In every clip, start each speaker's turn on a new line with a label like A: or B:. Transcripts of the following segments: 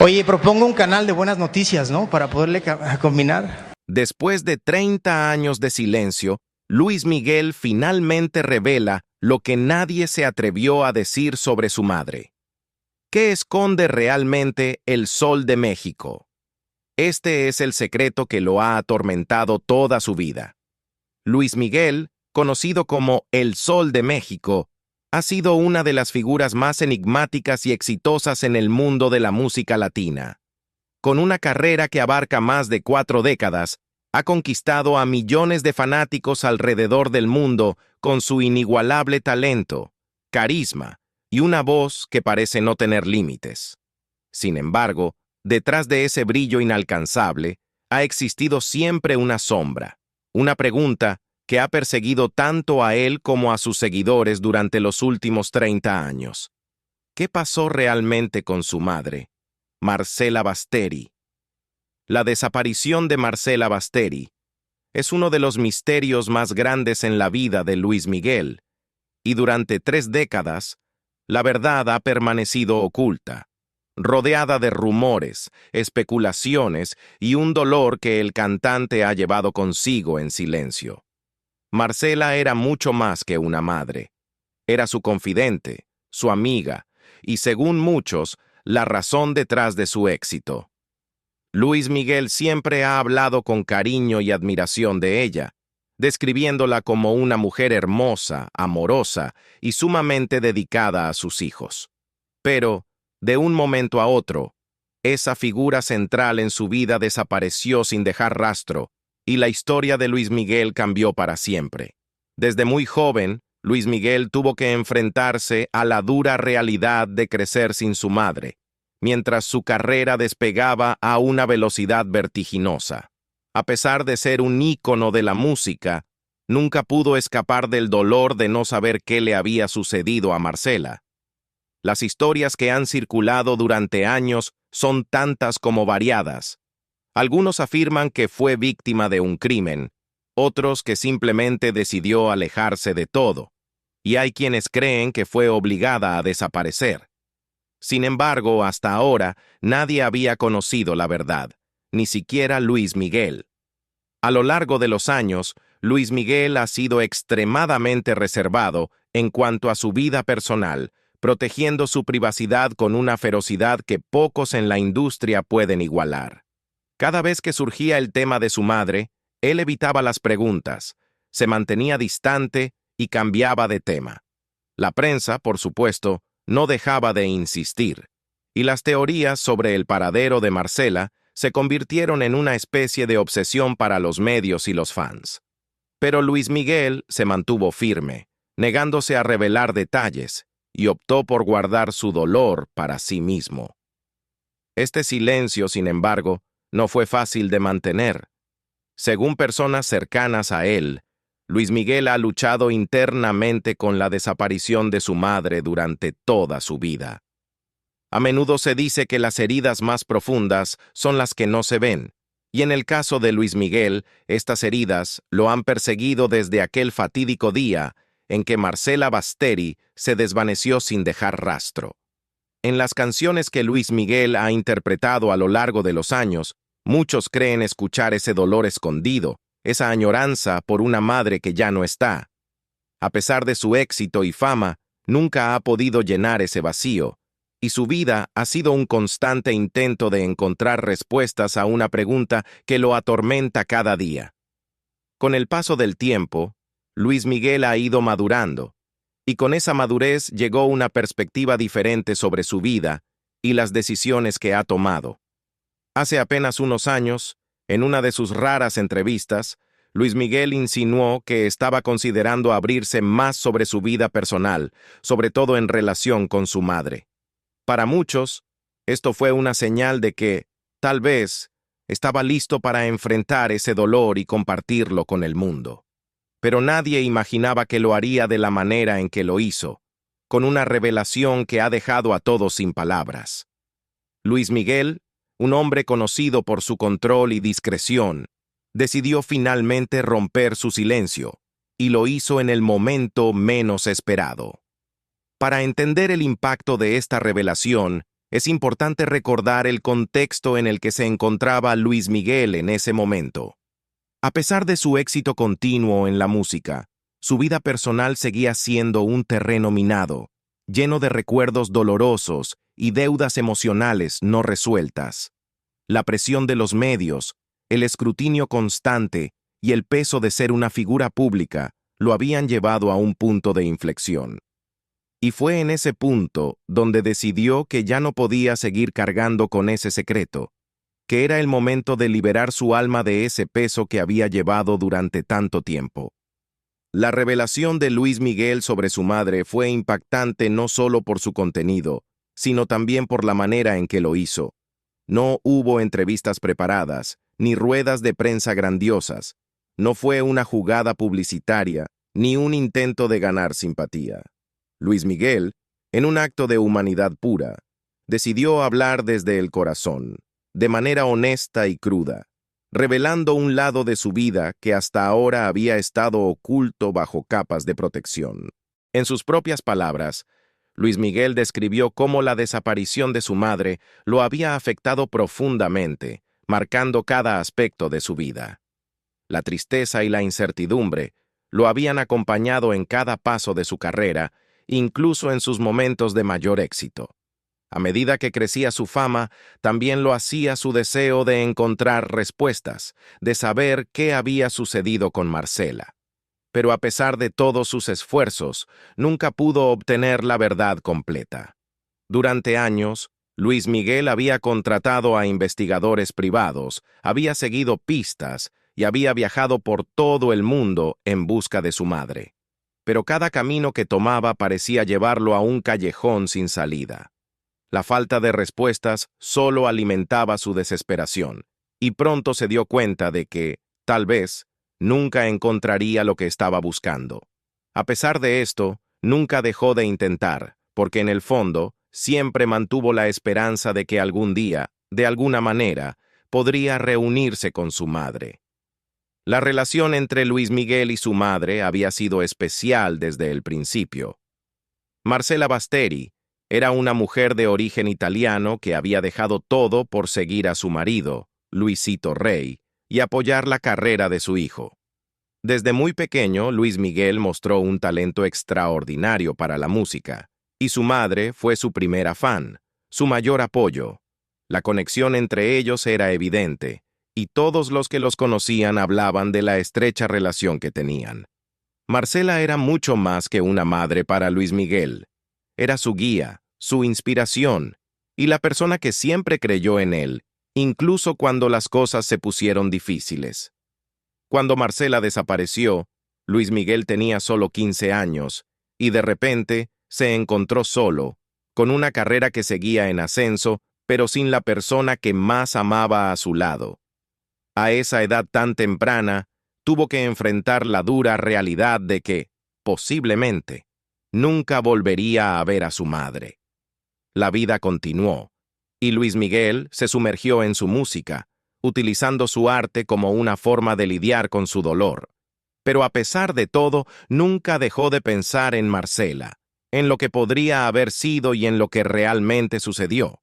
A: Oye, propongo un canal de buenas noticias, ¿no? Para poderle combinar.
B: Después de 30 años de silencio, Luis Miguel finalmente revela lo que nadie se atrevió a decir sobre su madre. ¿Qué esconde realmente el Sol de México? Este es el secreto que lo ha atormentado toda su vida. Luis Miguel, conocido como el Sol de México, ha sido una de las figuras más enigmáticas y exitosas en el mundo de la música latina. Con una carrera que abarca más de 4 décadas, ha conquistado a millones de fanáticos alrededor del mundo con su inigualable talento, carisma y una voz que parece no tener límites. Sin embargo, detrás de ese brillo inalcanzable, ha existido siempre una sombra, una pregunta que ha perseguido tanto a él como a sus seguidores durante los últimos 30 años. ¿Qué pasó realmente con su madre, Marcela Basteri? La desaparición de Marcela Basteri es uno de los misterios más grandes en la vida de Luis Miguel, y durante 3 décadas, la verdad ha permanecido oculta, rodeada de rumores, especulaciones y un dolor que el cantante ha llevado consigo en silencio. Marcela era mucho más que una madre. Era su confidente, su amiga, y según muchos, la razón detrás de su éxito. Luis Miguel siempre ha hablado con cariño y admiración de ella, describiéndola como una mujer hermosa, amorosa y sumamente dedicada a sus hijos. Pero, de un momento a otro, esa figura central en su vida desapareció sin dejar rastro, y la historia de Luis Miguel cambió para siempre. Desde muy joven, Luis Miguel tuvo que enfrentarse a la dura realidad de crecer sin su madre, mientras su carrera despegaba a una velocidad vertiginosa. A pesar de ser un ícono de la música, nunca pudo escapar del dolor de no saber qué le había sucedido a Marcela. Las historias que han circulado durante años son tantas como variadas. Algunos afirman que fue víctima de un crimen, otros que simplemente decidió alejarse de todo, y hay quienes creen que fue obligada a desaparecer. Sin embargo, hasta ahora, nadie había conocido la verdad, ni siquiera Luis Miguel. A lo largo de los años, Luis Miguel ha sido extremadamente reservado en cuanto a su vida personal, protegiendo su privacidad con una ferocidad que pocos en la industria pueden igualar. Cada vez que surgía el tema de su madre, él evitaba las preguntas, se mantenía distante y cambiaba de tema. La prensa, por supuesto, no dejaba de insistir, y las teorías sobre el paradero de Marcela se convirtieron en una especie de obsesión para los medios y los fans. Pero Luis Miguel se mantuvo firme, negándose a revelar detalles, y optó por guardar su dolor para sí mismo. Este silencio, sin embargo, no fue fácil de mantener. Según personas cercanas a él, Luis Miguel ha luchado internamente con la desaparición de su madre durante toda su vida. A menudo se dice que las heridas más profundas son las que no se ven, y en el caso de Luis Miguel, estas heridas lo han perseguido desde aquel fatídico día en que Marcela Basteri se desvaneció sin dejar rastro. En las canciones que Luis Miguel ha interpretado a lo largo de los años, muchos creen escuchar ese dolor escondido, esa añoranza por una madre que ya no está. A pesar de su éxito y fama, nunca ha podido llenar ese vacío, y su vida ha sido un constante intento de encontrar respuestas a una pregunta que lo atormenta cada día. Con el paso del tiempo, Luis Miguel ha ido madurando, y con esa madurez llegó una perspectiva diferente sobre su vida y las decisiones que ha tomado. Hace apenas unos años, en una de sus raras entrevistas, Luis Miguel insinuó que estaba considerando abrirse más sobre su vida personal, sobre todo en relación con su madre. Para muchos, esto fue una señal de que, tal vez, estaba listo para enfrentar ese dolor y compartirlo con el mundo. Pero nadie imaginaba que lo haría de la manera en que lo hizo, con una revelación que ha dejado a todos sin palabras. Luis Miguel, un hombre conocido por su control y discreción, decidió finalmente romper su silencio, y lo hizo en el momento menos esperado. Para entender el impacto de esta revelación, Es importante recordar el contexto en el que se encontraba Luis Miguel en ese momento. A pesar de su éxito continuo en la música, su vida personal seguía siendo un terreno minado, lleno de recuerdos dolorosos y deudas emocionales no resueltas. La presión de los medios, el escrutinio constante y el peso de ser una figura pública lo habían llevado a un punto de inflexión. Y fue en ese punto donde decidió que ya no podía seguir cargando con ese secreto, que era el momento de liberar su alma de ese peso que había llevado durante tanto tiempo. La revelación de Luis Miguel sobre su madre fue impactante no solo por su contenido, sino también por la manera en que lo hizo. No hubo entrevistas preparadas, ni ruedas de prensa grandiosas. No fue una jugada publicitaria, ni un intento de ganar simpatía. Luis Miguel, en un acto de humanidad pura, decidió hablar desde el corazón, de manera honesta y cruda, revelando un lado de su vida que hasta ahora había estado oculto bajo capas de protección. En sus propias palabras, Luis Miguel describió cómo la desaparición de su madre lo había afectado profundamente, marcando cada aspecto de su vida. La tristeza y la incertidumbre lo habían acompañado en cada paso de su carrera, incluso en sus momentos de mayor éxito. A medida que crecía su fama, también lo hacía su deseo de encontrar respuestas, de saber qué había sucedido con Marcela. Pero a pesar de todos sus esfuerzos, nunca pudo obtener la verdad completa. Durante años, Luis Miguel había contratado a investigadores privados, había seguido pistas y había viajado por todo el mundo en busca de su madre. Pero cada camino que tomaba parecía llevarlo a un callejón sin salida. La falta de respuestas solo alimentaba su desesperación, y pronto se dio cuenta de que, tal vez, nunca encontraría lo que estaba buscando. A pesar de esto, nunca dejó de intentar, porque en el fondo siempre mantuvo la esperanza de que algún día, de alguna manera, podría reunirse con su madre. La relación entre Luis Miguel y su madre había sido especial desde el principio. Marcela Basteri era una mujer de origen italiano que había dejado todo por seguir a su marido, Luisito Rey, y apoyar la carrera de su hijo. Desde muy pequeño, Luis Miguel mostró un talento extraordinario para la música, y su madre fue su primera fan, su mayor apoyo. La conexión entre ellos era evidente, y todos los que los conocían hablaban de la estrecha relación que tenían. Marcela era mucho más que una madre para Luis Miguel. Era su guía, su inspiración, y la persona que siempre creyó en él, incluso cuando las cosas se pusieron difíciles. Cuando Marcela desapareció, Luis Miguel tenía solo 15 años, y de repente se encontró solo, con una carrera que seguía en ascenso, pero sin la persona que más amaba a su lado. A esa edad tan temprana, tuvo que enfrentar la dura realidad de que, posiblemente, nunca volvería a ver a su madre. La vida continuó, y Luis Miguel se sumergió en su música, utilizando su arte como una forma de lidiar con su dolor. Pero a pesar de todo, nunca dejó de pensar en Marcela, en lo que podría haber sido y en lo que realmente sucedió.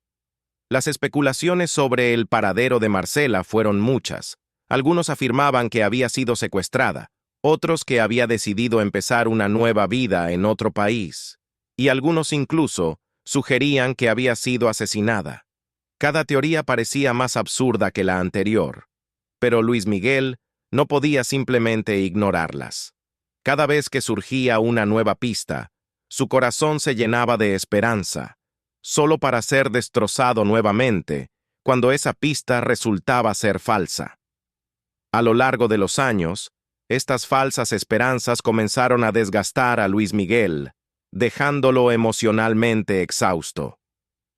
B: Las especulaciones sobre el paradero de Marcela fueron muchas. Algunos afirmaban que había sido secuestrada, otros que había decidido empezar una nueva vida en otro país, y algunos incluso sugerían que había sido asesinada. Cada teoría parecía más absurda que la anterior, pero Luis Miguel no podía simplemente ignorarlas. Cada vez que surgía una nueva pista, su corazón se llenaba de esperanza, solo para ser destrozado nuevamente cuando esa pista resultaba ser falsa. A lo largo de los años, estas falsas esperanzas comenzaron a desgastar a Luis Miguel, dejándolo emocionalmente exhausto.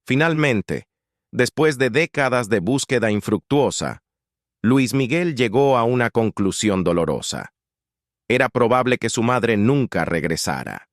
B: Finalmente, después de décadas de búsqueda infructuosa, Luis Miguel llegó a una conclusión dolorosa. Era probable que su madre nunca regresara.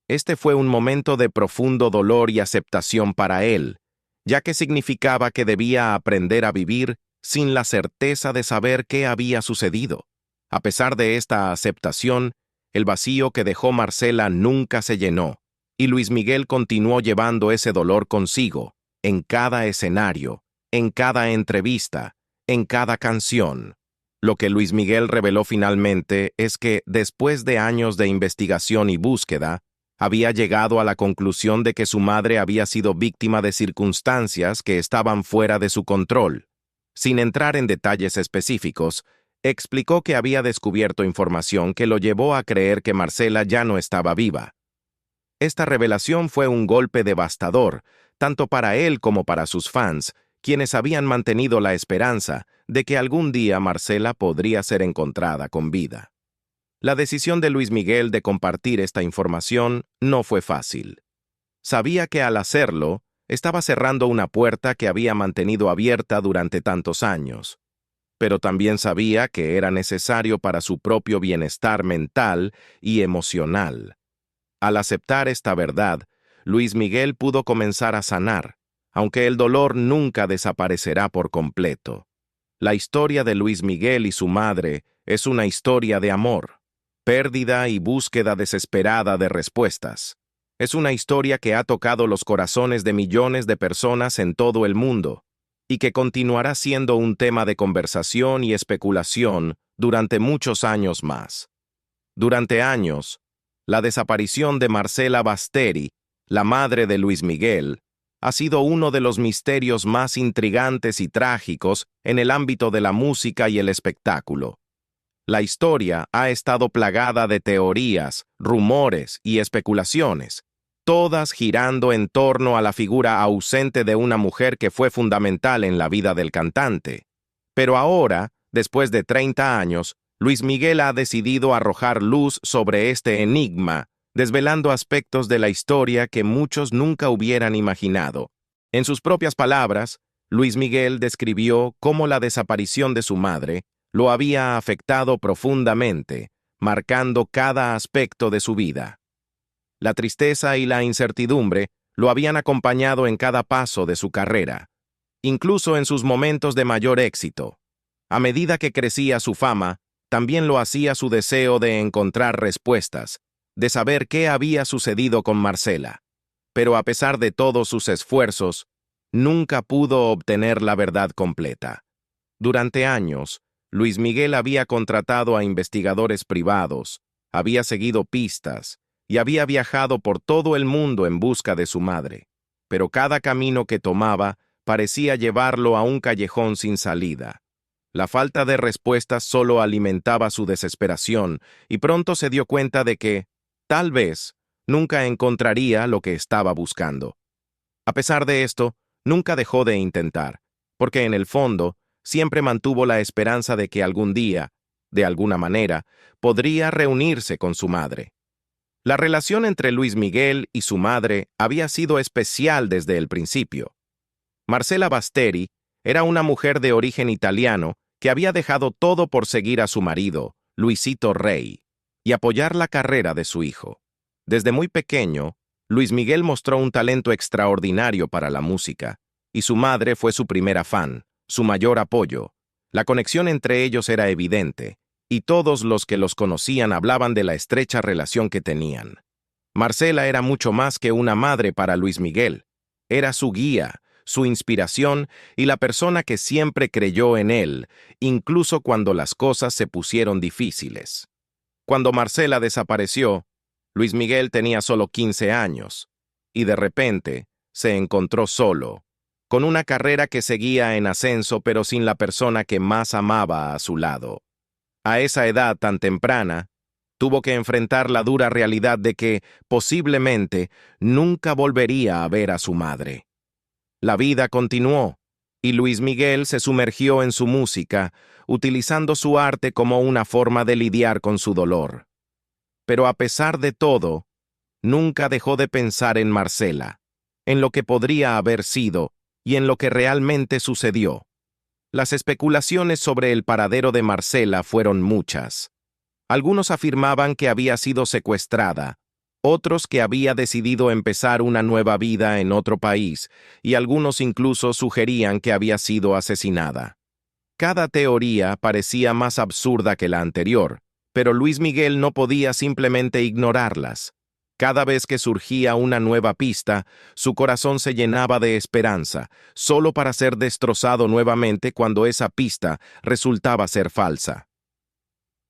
B: Este fue un momento de profundo dolor y aceptación para él, ya que significaba que debía aprender a vivir sin la certeza de saber qué había sucedido. A pesar de esta aceptación, el vacío que dejó Marcela nunca se llenó, y Luis Miguel continuó llevando ese dolor consigo, en cada escenario, en cada entrevista, en cada canción. Lo que Luis Miguel reveló finalmente es que, después de años de investigación y búsqueda, había llegado a la conclusión de que su madre había sido víctima de circunstancias que estaban fuera de su control. Sin entrar en detalles específicos, explicó que había descubierto información que lo llevó a creer que Marcela ya no estaba viva. Esta revelación fue un golpe devastador, tanto para él como para sus fans, quienes habían mantenido la esperanza de que algún día Marcela podría ser encontrada con vida. La decisión de Luis Miguel de compartir esta información no fue fácil. Sabía que al hacerlo, estaba cerrando una puerta que había mantenido abierta durante tantos años, pero también sabía que era necesario para su propio bienestar mental y emocional. Al aceptar esta verdad, Luis Miguel pudo comenzar a sanar, aunque el dolor nunca desaparecerá por completo. La historia de Luis Miguel y su madre es una historia de amor, pérdida y búsqueda desesperada de respuestas. Es una historia que ha tocado los corazones de millones de personas en todo el mundo y que continuará siendo un tema de conversación y especulación durante muchos años más. Durante años, la desaparición de Marcela Basteri, la madre de Luis Miguel, ha sido uno de los misterios más intrigantes y trágicos en el ámbito de la música y el espectáculo. La historia ha estado plagada de teorías, rumores y especulaciones, todas girando en torno a la figura ausente de una mujer que fue fundamental en la vida del cantante. Pero ahora, después de 30 años, Luis Miguel ha decidido arrojar luz sobre este enigma, desvelando aspectos de la historia que muchos nunca hubieran imaginado. En sus propias palabras, Luis Miguel describió cómo la desaparición de su madre lo había afectado profundamente, marcando cada aspecto de su vida. La tristeza y la incertidumbre lo habían acompañado en cada paso de su carrera, incluso en sus momentos de mayor éxito. A medida que crecía su fama, también lo hacía su deseo de encontrar respuestas, de saber qué había sucedido con Marcela. Pero a pesar de todos sus esfuerzos, nunca pudo obtener la verdad completa. Durante años, Luis Miguel había contratado a investigadores privados, había seguido pistas y había viajado por todo el mundo en busca de su madre, pero cada camino que tomaba parecía llevarlo a un callejón sin salida. La falta de respuestas solo alimentaba su desesperación y pronto se dio cuenta de que, tal vez, nunca encontraría lo que estaba buscando. A pesar de esto, nunca dejó de intentar, porque en el fondo, siempre mantuvo la esperanza de que algún día, de alguna manera, podría reunirse con su madre. La relación entre Luis Miguel y su madre había sido especial desde el principio. Marcela Basteri era una mujer de origen italiano que había dejado todo por seguir a su marido, Luisito Rey, y apoyar la carrera de su hijo. Desde muy pequeño, Luis Miguel mostró un talento extraordinario para la música, y su madre fue su primera fan, su mayor apoyo. La conexión entre ellos era evidente, y todos los que los conocían hablaban de la estrecha relación que tenían. Marcela era mucho más que una madre para Luis Miguel. Era su guía, su inspiración y la persona que siempre creyó en él, incluso cuando las cosas se pusieron difíciles. Cuando Marcela desapareció, Luis Miguel tenía solo 15 años, y de repente se encontró solo, con una carrera que seguía en ascenso pero sin la persona que más amaba a su lado. A esa edad tan temprana, tuvo que enfrentar la dura realidad de que, posiblemente, nunca volvería a ver a su madre. La vida continuó, y Luis Miguel se sumergió en su música, utilizando su arte como una forma de lidiar con su dolor. Pero a pesar de todo, nunca dejó de pensar en Marcela, en lo que podría haber sido y en lo que realmente sucedió. Las especulaciones sobre el paradero de Marcela fueron muchas. Algunos afirmaban que había sido secuestrada, otros que había decidido empezar una nueva vida en otro país, y algunos incluso sugerían que había sido asesinada. Cada teoría parecía más absurda que la anterior, pero Luis Miguel no podía simplemente ignorarlas. Cada vez que surgía una nueva pista, su corazón se llenaba de esperanza, solo para ser destrozado nuevamente cuando esa pista resultaba ser falsa.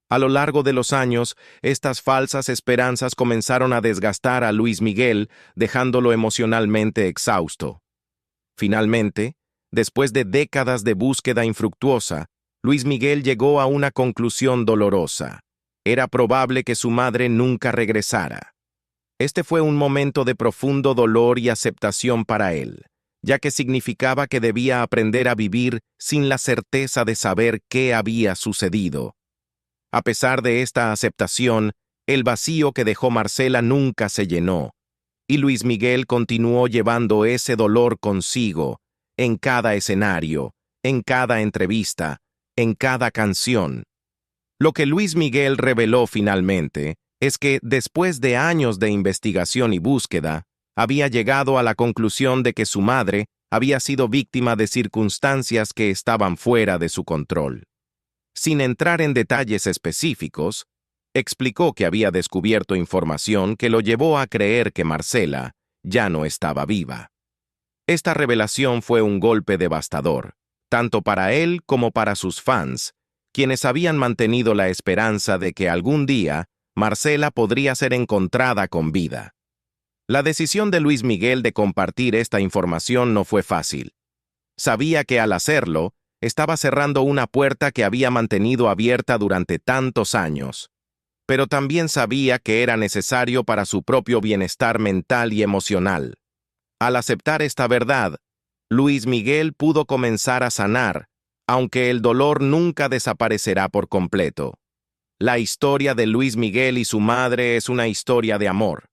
B: A lo largo de los años, estas falsas esperanzas comenzaron a desgastar a Luis Miguel, dejándolo emocionalmente exhausto. Finalmente, después de décadas de búsqueda infructuosa, Luis Miguel llegó a una conclusión dolorosa. Era probable que su madre nunca regresara. Este fue un momento de profundo dolor y aceptación para él, ya que significaba que debía aprender a vivir sin la certeza de saber qué había sucedido. A pesar de esta aceptación, el vacío que dejó Marcela nunca se llenó, y Luis Miguel continuó llevando ese dolor consigo, en cada escenario, en cada entrevista, en cada canción. Lo que Luis Miguel reveló finalmente es que, después de años de investigación y búsqueda, había llegado a la conclusión de que su madre había sido víctima de circunstancias que estaban fuera de su control. Sin entrar en detalles específicos, explicó que había descubierto información que lo llevó a creer que Marcela ya no estaba viva. Esta revelación fue un golpe devastador, tanto para él como para sus fans, quienes habían mantenido la esperanza de que algún día Marcela podría ser encontrada con vida. La decisión de Luis Miguel de compartir esta información no fue fácil. Sabía que al hacerlo, estaba cerrando una puerta que había mantenido abierta durante tantos años, pero también sabía que era necesario para su propio bienestar mental y emocional. Al aceptar esta verdad, Luis Miguel pudo comenzar a sanar, aunque el dolor nunca desaparecerá por completo. La historia de Luis Miguel y su madre es una historia de amor,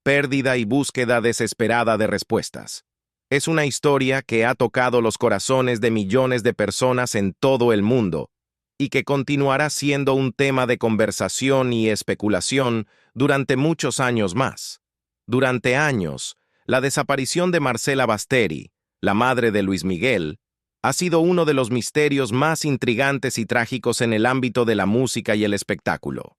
B: pérdida y búsqueda desesperada de respuestas. Es una historia que ha tocado los corazones de millones de personas en todo el mundo y que continuará siendo un tema de conversación y especulación durante muchos años más. Durante años, la desaparición de Marcela Basteri, la madre de Luis Miguel, ha sido uno de los misterios más intrigantes y trágicos en el ámbito de la música y el espectáculo.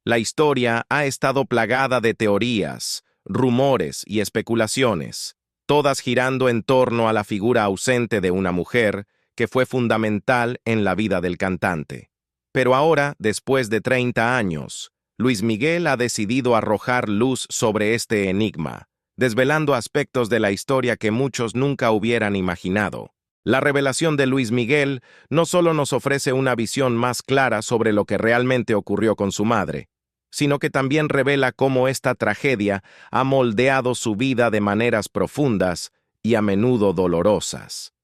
B: La historia ha estado plagada de teorías, rumores y especulaciones, todas girando en torno a la figura ausente de una mujer que fue fundamental en la vida del cantante. Pero ahora, después de 30 años, Luis Miguel ha decidido arrojar luz sobre este enigma, desvelando aspectos de la historia que muchos nunca hubieran imaginado. La revelación de Luis Miguel no solo nos ofrece una visión más clara sobre lo que realmente ocurrió con su madre, sino que también revela cómo esta tragedia ha moldeado su vida de maneras profundas y a menudo dolorosas.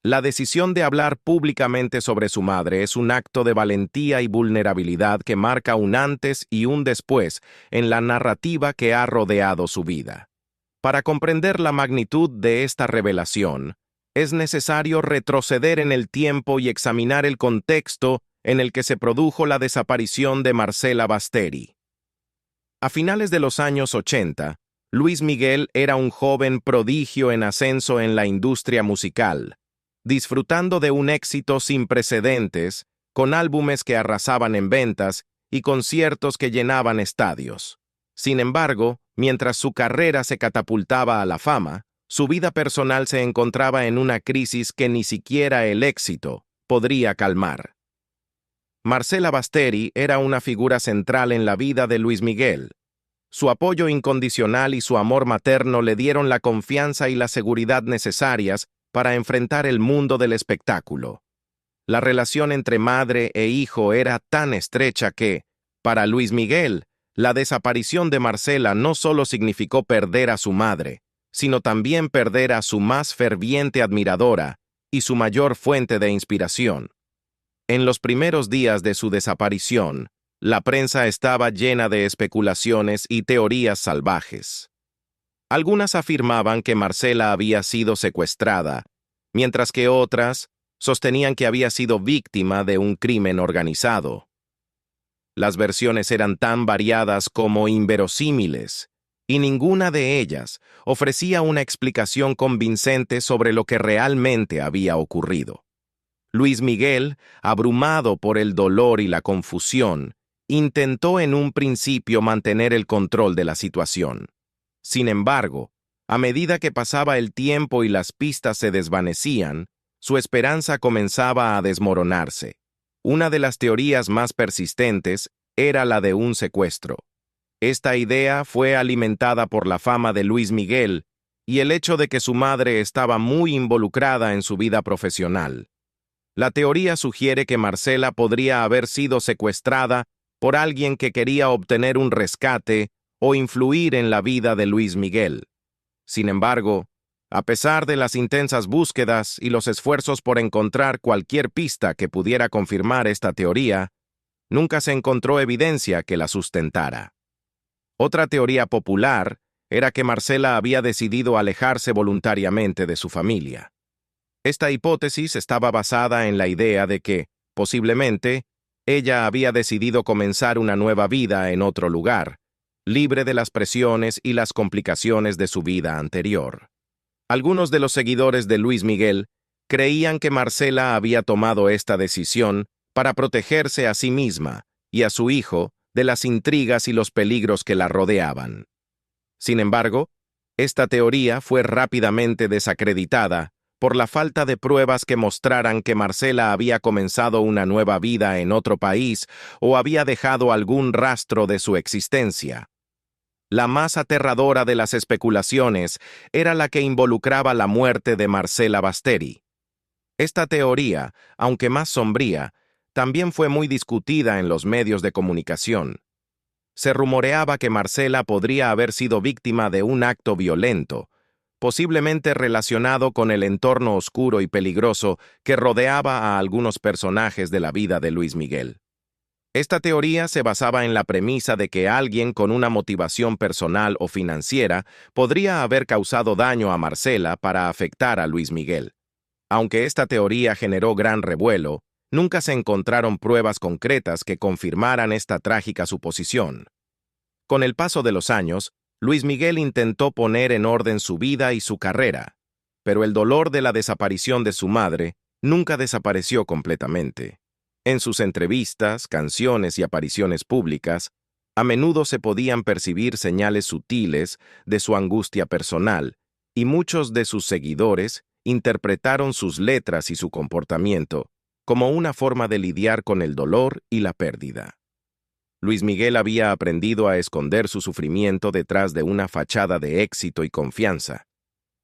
B: La decisión de hablar públicamente sobre su madre es un acto de valentía y vulnerabilidad que marca un antes y un después en la narrativa que ha rodeado su vida. Para comprender la magnitud de esta revelación, es necesario retroceder en el tiempo y examinar el contexto en el que se produjo la desaparición de Marcela Basteri. A finales de los años 80, Luis Miguel era un joven prodigio en ascenso en la industria musical, disfrutando de un éxito sin precedentes, con álbumes que arrasaban en ventas y conciertos que llenaban estadios. Sin embargo, mientras su carrera se catapultaba a la fama, su vida personal se encontraba en una crisis que ni siquiera el éxito podría calmar. Marcela Basteri era una figura central en la vida de Luis Miguel. Su apoyo incondicional y su amor materno le dieron la confianza y la seguridad necesarias para enfrentar el mundo del espectáculo. La relación entre madre e hijo era tan estrecha que, para Luis Miguel, la desaparición de Marcela no solo significó perder a su madre, sino también perder a su más ferviente admiradora y su mayor fuente de inspiración. En los primeros días de su desaparición, la prensa estaba llena de especulaciones y teorías salvajes. Algunas afirmaban que Marcela había sido secuestrada, mientras que otras sostenían que había sido víctima de un crimen organizado. Las versiones eran tan variadas como inverosímiles, y ninguna de ellas ofrecía una explicación convincente sobre lo que realmente había ocurrido. Luis Miguel, abrumado por el dolor y la confusión, intentó en un principio mantener el control de la situación. Sin embargo, a medida que pasaba el tiempo y las pistas se desvanecían, su esperanza comenzaba a desmoronarse. Una de las teorías más persistentes era la de un secuestro. Esta idea fue alimentada por la fama de Luis Miguel y el hecho de que su madre estaba muy involucrada en su vida profesional. La teoría sugiere que Marcela podría haber sido secuestrada por alguien que quería obtener un rescate o influir en la vida de Luis Miguel. Sin embargo, a pesar de las intensas búsquedas y los esfuerzos por encontrar cualquier pista que pudiera confirmar esta teoría, nunca se encontró evidencia que la sustentara. Otra teoría popular era que Marcela había decidido alejarse voluntariamente de su familia. Esta hipótesis estaba basada en la idea de que, posiblemente, ella había decidido comenzar una nueva vida en otro lugar, libre de las presiones y las complicaciones de su vida anterior. Algunos de los seguidores de Luis Miguel creían que Marcela había tomado esta decisión para protegerse a sí misma y a su hijo de las intrigas y los peligros que la rodeaban. Sin embargo, esta teoría fue rápidamente desacreditada por la falta de pruebas que mostraran que Marcela había comenzado una nueva vida en otro país o había dejado algún rastro de su existencia. La más aterradora de las especulaciones era la que involucraba la muerte de Marcela Basteri. Esta teoría, aunque más sombría, también fue muy discutida en los medios de comunicación. Se rumoreaba que Marcela podría haber sido víctima de un acto violento, posiblemente relacionado con el entorno oscuro y peligroso que rodeaba a algunos personajes de la vida de Luis Miguel. Esta teoría se basaba en la premisa de que alguien con una motivación personal o financiera podría haber causado daño a Marcela para afectar a Luis Miguel. Aunque esta teoría generó gran revuelo, nunca se encontraron pruebas concretas que confirmaran esta trágica suposición. Con el paso de los años, Luis Miguel intentó poner en orden su vida y su carrera, pero el dolor de la desaparición de su madre nunca desapareció completamente. En sus entrevistas, canciones y apariciones públicas, a menudo se podían percibir señales sutiles de su angustia personal, y muchos de sus seguidores interpretaron sus letras y su comportamiento como una forma de lidiar con el dolor y la pérdida. Luis Miguel había aprendido a esconder su sufrimiento detrás de una fachada de éxito y confianza,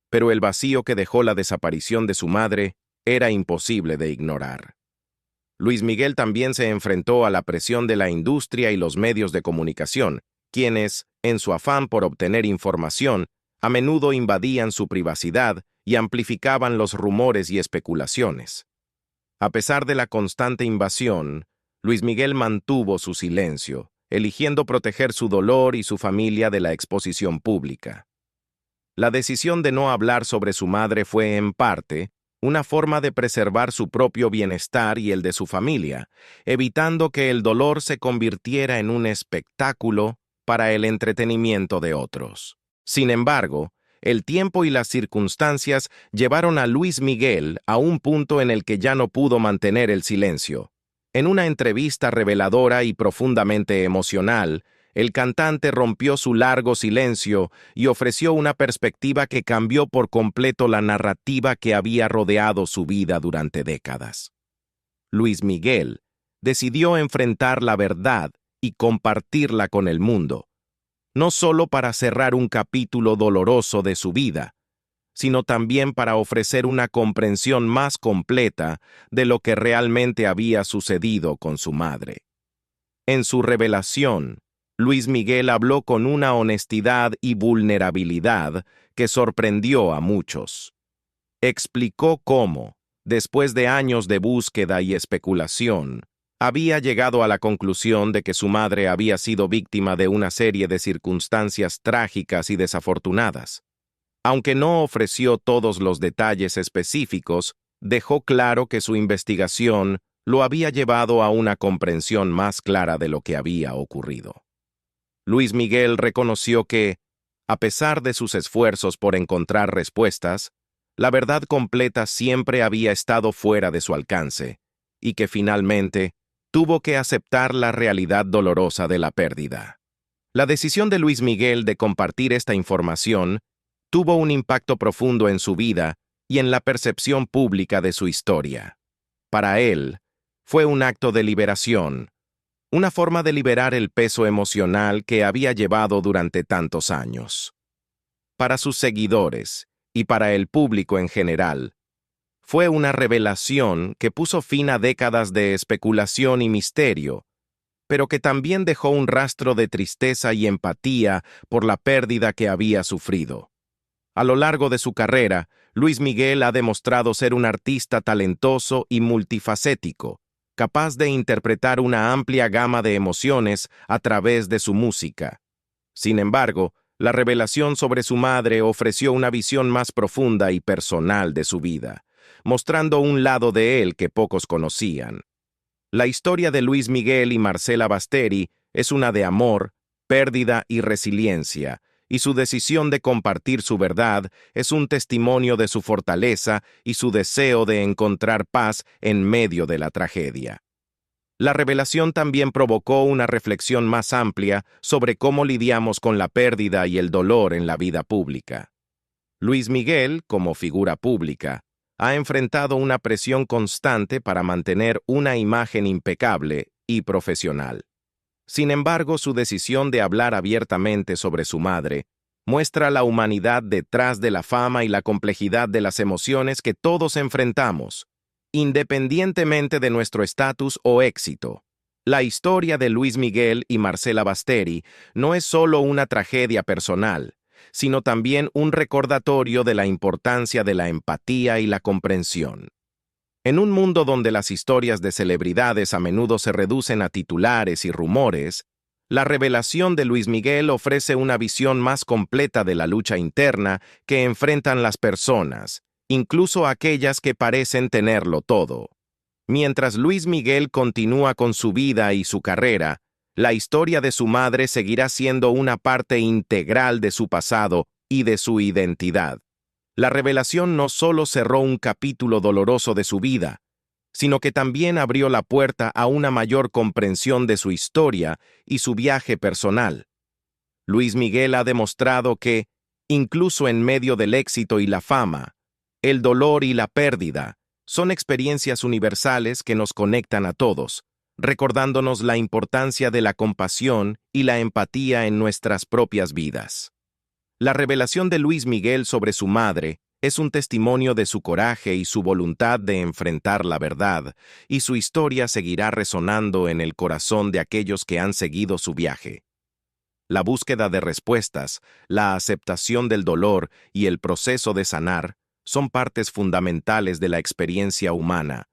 B: pero el vacío que dejó la desaparición de su madre era imposible de ignorar. Luis Miguel también se enfrentó a la presión de la industria y los medios de comunicación, quienes, en su afán por obtener información, a menudo invadían su privacidad y amplificaban los rumores y especulaciones. A pesar de la constante invasión, Luis Miguel mantuvo su silencio, eligiendo proteger su dolor y su familia de la exposición pública. La decisión de no hablar sobre su madre fue, en parte, una forma de preservar su propio bienestar y el de su familia, evitando que el dolor se convirtiera en un espectáculo para el entretenimiento de otros. Sin embargo, el tiempo y las circunstancias llevaron a Luis Miguel a un punto en el que ya no pudo mantener el silencio. En una entrevista reveladora y profundamente emocional, el cantante rompió su largo silencio y ofreció una perspectiva que cambió por completo la narrativa que había rodeado su vida durante décadas. Luis Miguel decidió enfrentar la verdad y compartirla con el mundo, no solo para cerrar un capítulo doloroso de su vida, sino también para ofrecer una comprensión más completa de lo que realmente había sucedido con su madre. En su revelación, Luis Miguel habló con una honestidad y vulnerabilidad que sorprendió a muchos. Explicó cómo, después de años de búsqueda y especulación, había llegado a la conclusión de que su madre había sido víctima de una serie de circunstancias trágicas y desafortunadas. Aunque no ofreció todos los detalles específicos, dejó claro que su investigación lo había llevado a una comprensión más clara de lo que había ocurrido. Luis Miguel reconoció que, a pesar de sus esfuerzos por encontrar respuestas, la verdad completa siempre había estado fuera de su alcance, y que finalmente tuvo que aceptar la realidad dolorosa de la pérdida. La decisión de Luis Miguel de compartir esta información tuvo un impacto profundo en su vida y en la percepción pública de su historia. Para él, fue un acto de liberación, una forma de liberar el peso emocional que había llevado durante tantos años. Para sus seguidores y para el público en general, fue una revelación que puso fin a décadas de especulación y misterio, pero que también dejó un rastro de tristeza y empatía por la pérdida que había sufrido. A lo largo de su carrera, Luis Miguel ha demostrado ser un artista talentoso y multifacético, capaz de interpretar una amplia gama de emociones a través de su música. Sin embargo, la revelación sobre su madre ofreció una visión más profunda y personal de su vida, mostrando un lado de él que pocos conocían. La historia de Luis Miguel y Marcela Basteri es una de amor, pérdida y resiliencia, y su decisión de compartir su verdad es un testimonio de su fortaleza y su deseo de encontrar paz en medio de la tragedia. La revelación también provocó una reflexión más amplia sobre cómo lidiamos con la pérdida y el dolor en la vida pública. Luis Miguel, como figura pública, ha enfrentado una presión constante para mantener una imagen impecable y profesional. Sin embargo, su decisión de hablar abiertamente sobre su madre muestra la humanidad detrás de la fama y la complejidad de las emociones que todos enfrentamos, independientemente de nuestro estatus o éxito. La historia de Luis Miguel y Marcela Basteri no es solo una tragedia personal, sino también un recordatorio de la importancia de la empatía y la comprensión. En un mundo donde las historias de celebridades a menudo se reducen a titulares y rumores, la revelación de Luis Miguel ofrece una visión más completa de la lucha interna que enfrentan las personas, incluso aquellas que parecen tenerlo todo. Mientras Luis Miguel continúa con su vida y su carrera, la historia de su madre seguirá siendo una parte integral de su pasado y de su identidad. La revelación no solo cerró un capítulo doloroso de su vida, sino que también abrió la puerta a una mayor comprensión de su historia y su viaje personal. Luis Miguel ha demostrado que, incluso en medio del éxito y la fama, el dolor y la pérdida son experiencias universales que nos conectan a todos, recordándonos la importancia de la compasión y la empatía en nuestras propias vidas. La revelación de Luis Miguel sobre su madre es un testimonio de su coraje y su voluntad de enfrentar la verdad, y su historia seguirá resonando en el corazón de aquellos que han seguido su viaje. La búsqueda de respuestas, la aceptación del dolor y el proceso de sanar son partes fundamentales de la experiencia humana,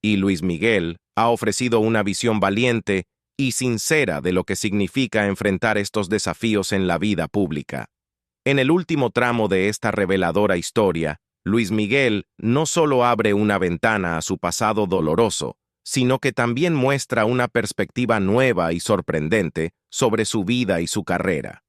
B: y Luis Miguel ha ofrecido una visión valiente y sincera de lo que significa enfrentar estos desafíos en la vida pública. En el último tramo de esta reveladora historia, Luis Miguel no solo abre una ventana a su pasado doloroso, sino que también muestra una perspectiva nueva y sorprendente sobre su vida y su carrera.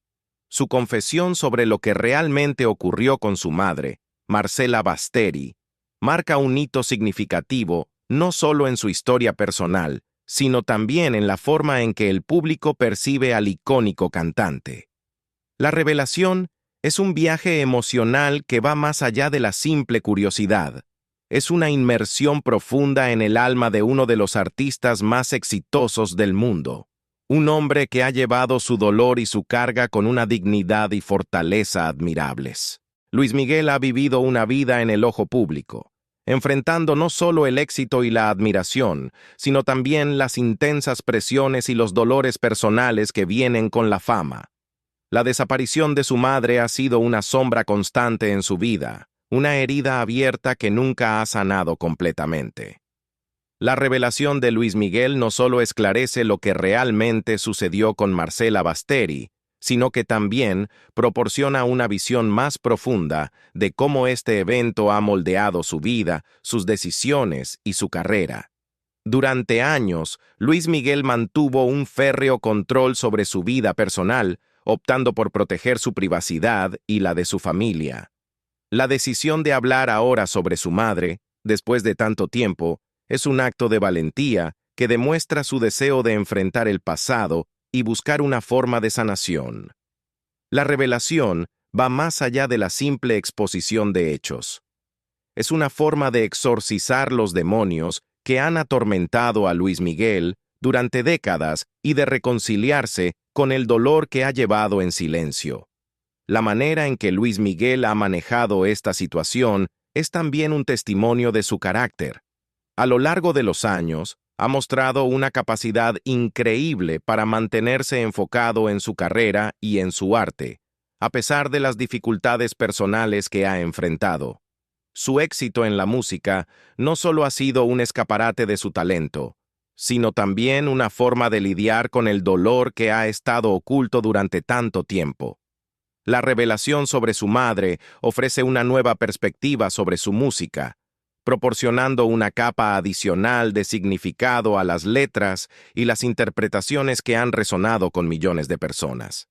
B: Su confesión sobre lo que realmente ocurrió con su madre, Marcela Basteri, marca un hito significativo no solo en su historia personal, sino también en la forma en que el público percibe al icónico cantante. La revelación es un viaje emocional que va más allá de la simple curiosidad. Es una inmersión profunda en el alma de uno de los artistas más exitosos del mundo. Un hombre que ha llevado su dolor y su carga con una dignidad y fortaleza admirables. Luis Miguel ha vivido una vida en el ojo público, enfrentando no solo el éxito y la admiración, sino también las intensas presiones y los dolores personales que vienen con la fama. La desaparición de su madre ha sido una sombra constante en su vida, una herida abierta que nunca ha sanado completamente. La revelación de Luis Miguel no solo esclarece lo que realmente sucedió con Marcela Basteri, sino que también proporciona una visión más profunda de cómo este evento ha moldeado su vida, sus decisiones y su carrera. Durante años, Luis Miguel mantuvo un férreo control sobre su vida personal, optando por proteger su privacidad y la de su familia. La decisión de hablar ahora sobre su madre, después de tanto tiempo, es un acto de valentía que demuestra su deseo de enfrentar el pasado y buscar una forma de sanación. La revelación va más allá de la simple exposición de hechos. Es una forma de exorcizar los demonios que han atormentado a Luis Miguel durante décadas y de reconciliarse con el dolor que ha llevado en silencio. La manera en que Luis Miguel ha manejado esta situación es también un testimonio de su carácter. A lo largo de los años, ha mostrado una capacidad increíble para mantenerse enfocado en su carrera y en su arte, a pesar de las dificultades personales que ha enfrentado. Su éxito en la música no solo ha sido un escaparate de su talento, sino también una forma de lidiar con el dolor que ha estado oculto durante tanto tiempo. La revelación sobre su madre ofrece una nueva perspectiva sobre su música, proporcionando una capa adicional de significado a las letras y las interpretaciones que han resonado con millones de personas.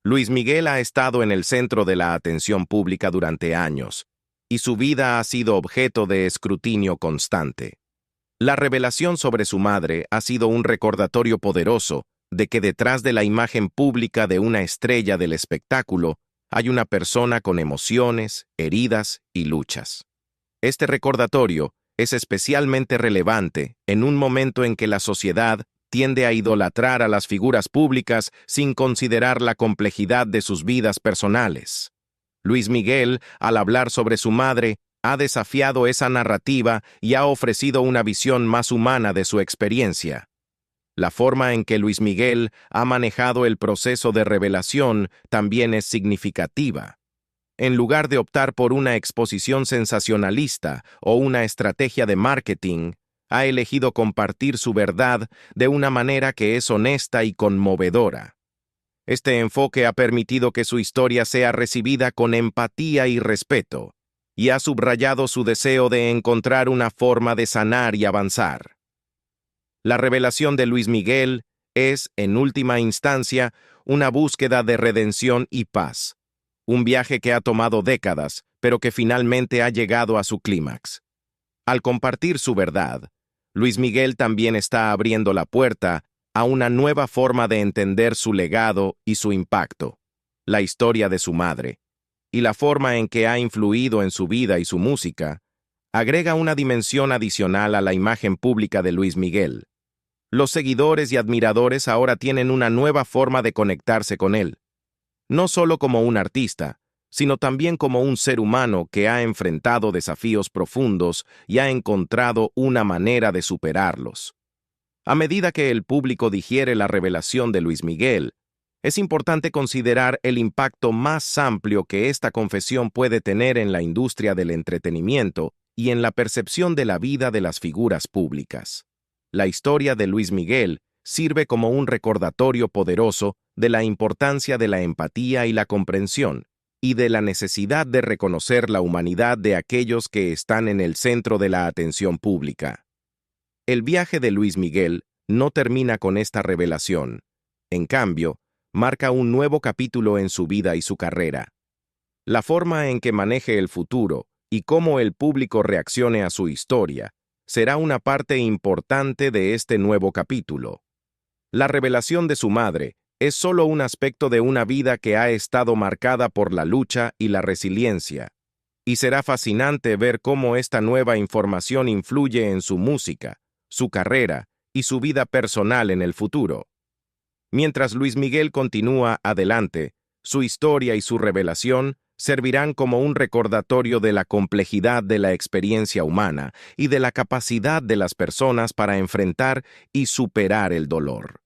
B: Luis Miguel ha estado en el centro de la atención pública durante años, y su vida ha sido objeto de escrutinio constante. La revelación sobre su madre ha sido un recordatorio poderoso de que detrás de la imagen pública de una estrella del espectáculo hay una persona con emociones, heridas y luchas. Este recordatorio es especialmente relevante en un momento en que la sociedad tiende a idolatrar a las figuras públicas sin considerar la complejidad de sus vidas personales. Luis Miguel, al hablar sobre su madre, ha desafiado esa narrativa y ha ofrecido una visión más humana de su experiencia. La forma en que Luis Miguel ha manejado el proceso de revelación también es significativa. En lugar de optar por una exposición sensacionalista o una estrategia de marketing, ha elegido compartir su verdad de una manera que es honesta y conmovedora. Este enfoque ha permitido que su historia sea recibida con empatía y respeto, y ha subrayado su deseo de encontrar una forma de sanar y avanzar. La revelación de Luis Miguel es, en última instancia, una búsqueda de redención y paz, un viaje que ha tomado décadas, pero que finalmente ha llegado a su clímax. Al compartir su verdad, Luis Miguel también está abriendo la puerta a una nueva forma de entender su legado y su impacto, la historia de su madre, y la forma en que ha influido en su vida y su música, agrega una dimensión adicional a la imagen pública de Luis Miguel. Los seguidores y admiradores ahora tienen una nueva forma de conectarse con él, no solo como un artista, sino también como un ser humano que ha enfrentado desafíos profundos y ha encontrado una manera de superarlos. A medida que el público digiere la revelación de Luis Miguel, es importante considerar el impacto más amplio que esta confesión puede tener en la industria del entretenimiento y en la percepción de la vida de las figuras públicas. La historia de Luis Miguel sirve como un recordatorio poderoso de la importancia de la empatía y la comprensión, y de la necesidad de reconocer la humanidad de aquellos que están en el centro de la atención pública. El viaje de Luis Miguel no termina con esta revelación. En cambio, marca un nuevo capítulo en su vida y su carrera. La forma en que maneje el futuro y cómo el público reaccione a su historia será una parte importante de este nuevo capítulo. La revelación de su madre es solo un aspecto de una vida que ha estado marcada por la lucha y la resiliencia, y será fascinante ver cómo esta nueva información influye en su música, su carrera y su vida personal en el futuro. Mientras Luis Miguel continúa adelante, su historia y su revelación servirán como un recordatorio de la complejidad de la experiencia humana y de la capacidad de las personas para enfrentar y superar el dolor.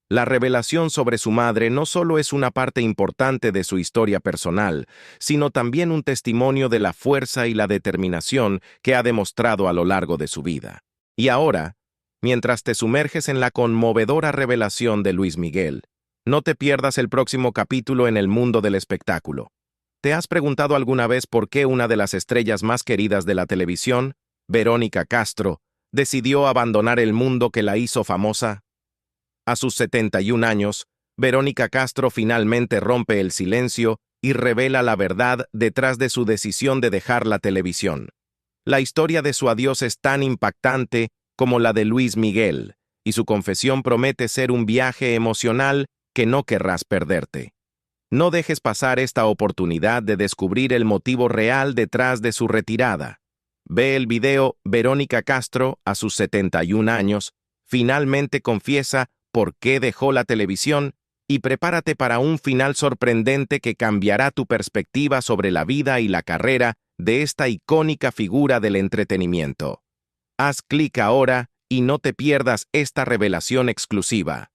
B: La revelación sobre su madre no solo es una parte importante de su historia personal, sino también un testimonio de la fuerza y la determinación que ha demostrado a lo largo de su vida. Y ahora, mientras te sumerges en la conmovedora revelación de Luis Miguel, no te pierdas el próximo capítulo en el mundo del espectáculo. ¿Te has preguntado alguna vez por qué una de las estrellas más queridas de la televisión, Verónica Castro, decidió abandonar el mundo que la hizo famosa? A sus 71 años, Verónica Castro finalmente rompe el silencio y revela la verdad detrás de su decisión de dejar la televisión. La historia de su adiós es tan impactante como la de Luis Miguel, y su confesión promete ser un viaje emocional que no querrás perderte. No dejes pasar esta oportunidad de descubrir el motivo real detrás de su retirada. Ve el video. Verónica Castro, a sus 71 años, finalmente confiesa por qué dejó la televisión, y prepárate para un final sorprendente que cambiará tu perspectiva sobre la vida y la carrera de esta icónica figura del entretenimiento. Haz clic ahora y no te pierdas esta revelación exclusiva.